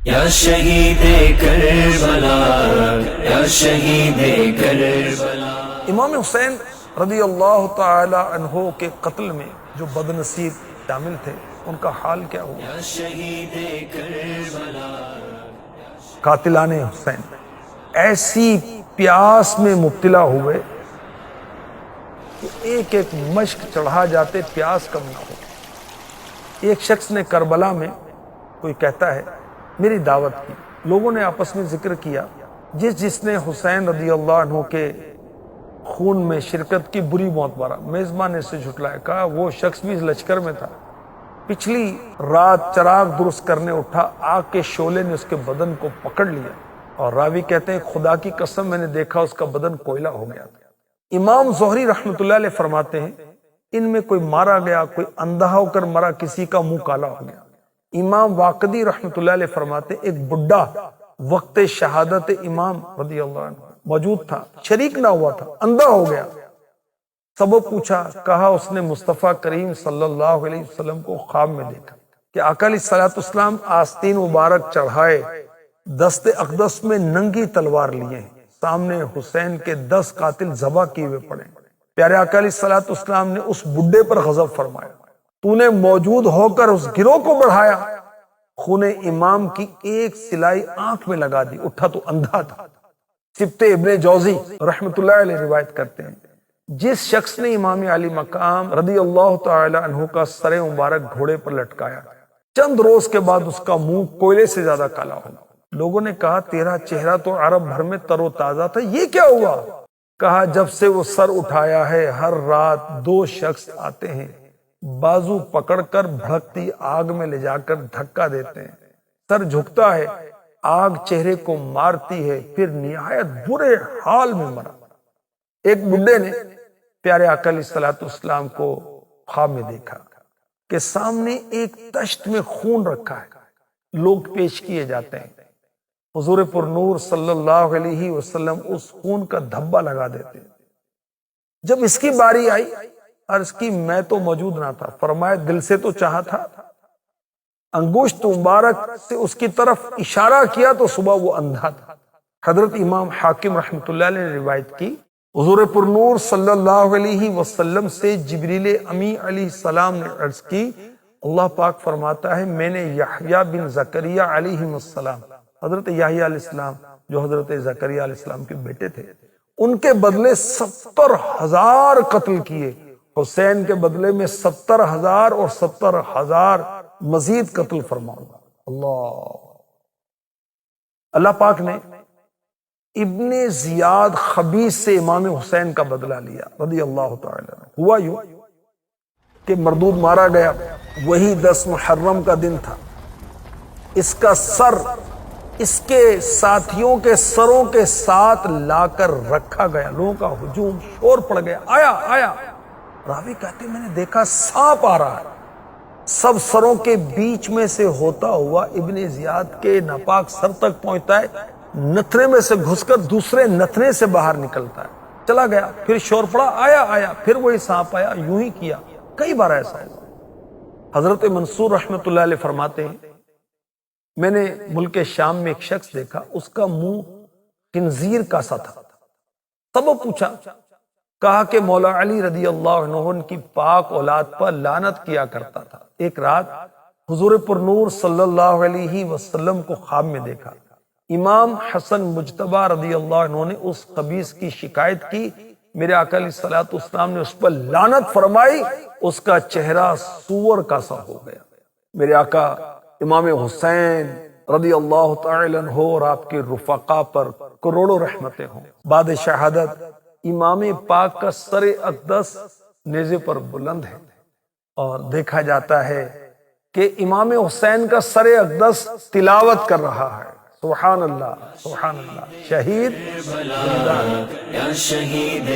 یا شہید کربلا، یا شہید کربلا۔ امام حسین رضی اللہ تعالی عنہ کے قتل میں جو بد نصیب شامل تھے ان کا حال کیا ہوا؟ یا شہید کربلا۔ قاتلان حسین ایسی پیاس میں مبتلا ہوئے کہ ایک ایک مشک چڑھا جاتے پیاس کم نہ ہو۔ ایک شخص نے کربلا میں، کوئی کہتا ہے، میری دعوت کی، لوگوں نے آپس میں ذکر کیا، جس نے حسین رضی اللہ عنہ کے خون میں شرکت کی بری موت مارا۔ میزبان نے اسے جھٹلایا، کہا وہ شخص بھی اس لشکر میں تھا، پچھلی رات چراغ درست کرنے اٹھا، آگ کے شعلے نے اس کے بدن کو پکڑ لیا، اور راوی کہتے ہیں خدا کی قسم میں نے دیکھا اس کا بدن کوئلہ ہو گیا تھا۔ امام زہری رحمۃ اللہ علیہ فرماتے ہیں ان میں کوئی مارا گیا، کوئی اندھا ہو کر مرا، کسی کا منہ کالا ہو گیا۔ امام واقدی رحمۃ اللہ علیہ فرماتے ہیں ایک بڈھا وقت شہادت امام رضی اللہ عنہ موجود تھا، شریک نہ ہوا تھا، اندھا ہو گیا۔ سبب پوچھا، کہا اس نے مصطفیٰ کریم صلی اللہ علیہ وسلم کو خواب میں دیکھا کہ آقا علیہ الصلوۃ والسلام آستین مبارک چڑھائے، دست اقدس میں ننگی تلوار لیے ہیں، سامنے حسین کے 10 قاتل ذبح کیے ہوئے پڑے۔ پیارے آقا علیہ الصلوۃ والسلام نے اس بڈھے پر غضب فرمایا، تو نے موجود ہو کر اس گروہ کو بڑھایا۔ خون امام کی ایک سلائی آنکھ میں لگا دی، اٹھا تو اندھا تھا۔ سبت ابن جوزی رحمۃ اللہ علیہ روایت کرتے ہیں جس شخص نے امام علی مقام رضی اللہ تعالی عنہ کا سر مبارک گھوڑے پر لٹکایا، چند روز کے بعد اس کا منہ کوئلے سے زیادہ کالا ہوا۔ لوگوں نے کہا تیرا چہرہ تو عرب بھر میں تر و تازہ تھا، یہ کیا ہوا؟ کہا جب سے وہ سر اٹھایا ہے ہر رات 2 شخص آتے ہیں، بازو پکڑ کر بھڑکتی آگ میں لے جا کر دھکا دیتے ہیں، سر جھکتا ہے، آگ چہرے کو مارتی ہے، پھر نہایت برے حال میں مرا۔ ایک بڈھے نے پیارے آقا علیہ الصلوۃ والسلام کو خواب میں دیکھا کہ سامنے ایک تشت میں خون رکھا ہے، لوگ پیش کیے جاتے ہیں، حضور پر نور صلی اللہ علیہ وسلم اس خون کا دھبا لگا دیتے ہیں۔ جب اس کی باری آئی، عرض کی میں تو موجود نہ تھا، فرمایا دل سے تو چاہا تھا، انگشت مبارک سے اس کی طرف اشارہ کیا تو صبح وہ اندھا تھا۔ حضرت امام حاکم رحمۃ اللہ علیہ نے روایت کی، حضور پر نور صلی اللہ علیہ وسلم سے جبریل امی علیہ السلام نے عرض کی، اللہ پاک فرماتا ہے میں نے یحییٰ بن زکریہ علیہ السلام، حضرت یحییٰ علیہ السلام جو حضرت زکریہ علیہ السلام کے بیٹے تھے، ان کے بدلے 70,000 قتل کیے، حسین کے بدلے میں 70,000 اور 70,000 مزید قتل فرماؤں گا۔ اللہ پاک نے ابن زیاد خبیث سے امام حسین کا بدلہ لیا رضی اللہ تعالی عنہ۔ ہوا یوں کہ مردود مارا گیا، وہی 10 محرم کا دن تھا، اس کا سر اس کے ساتھیوں کے سروں کے ساتھ لا کر رکھا گیا، لوگوں کا ہجوم، شور پڑ گیا، آیا راوی کہتے میں نے دیکھا سانپ آ رہا ہے، سب سروں کے بیچ میں سے ہوتا ہوا ابن زیاد کے ناپاک سر تک پہنچتا ہے، نتنے میں سے گھس کر دوسرے نتنے سے باہر نکلتا ہے، چلا گیا، پھر شور پڑا، آیا، پھر وہی سانپ آیا، یوں ہی کیا، کئی بار ایسا ہوا۔ حضرت منصور رحمۃ اللہ علیہ فرماتے ہیں میں نے ملک شام میں ایک شخص دیکھا، اس کا منہ خنزیر کا سا تھا۔ سبب پوچھا، کہا کہ مولا علی رضی اللہ عنہ ان کی پاک اولاد پر لعنت کیا کرتا تھا۔ ایک رات حضور پر نور صلی اللہ علیہ وسلم کو خواب میں دیکھا، امام حسن مجتبی رضی اللہ عنہ نے اس خبیث کی شکایت کی، میرے آقا علیہ الصلوۃ والسلام نے اس پر لعنت فرمائی، اس کا چہرہ سور کا سا ہو گیا۔ میرے آقا امام حسین رضی اللہ تعالی عنہ اور آپ کے رفقا پر کروڑوں رحمتیں ہوں۔ بعد شہادت امام پاک کا سر اقدس نیزے پر بلند ہے، اور دیکھا جاتا ہے کہ امام حسین کا سر اقدس تلاوت کر رہا ہے، سبحان اللہ، سبحان اللہ، شہید یا شہید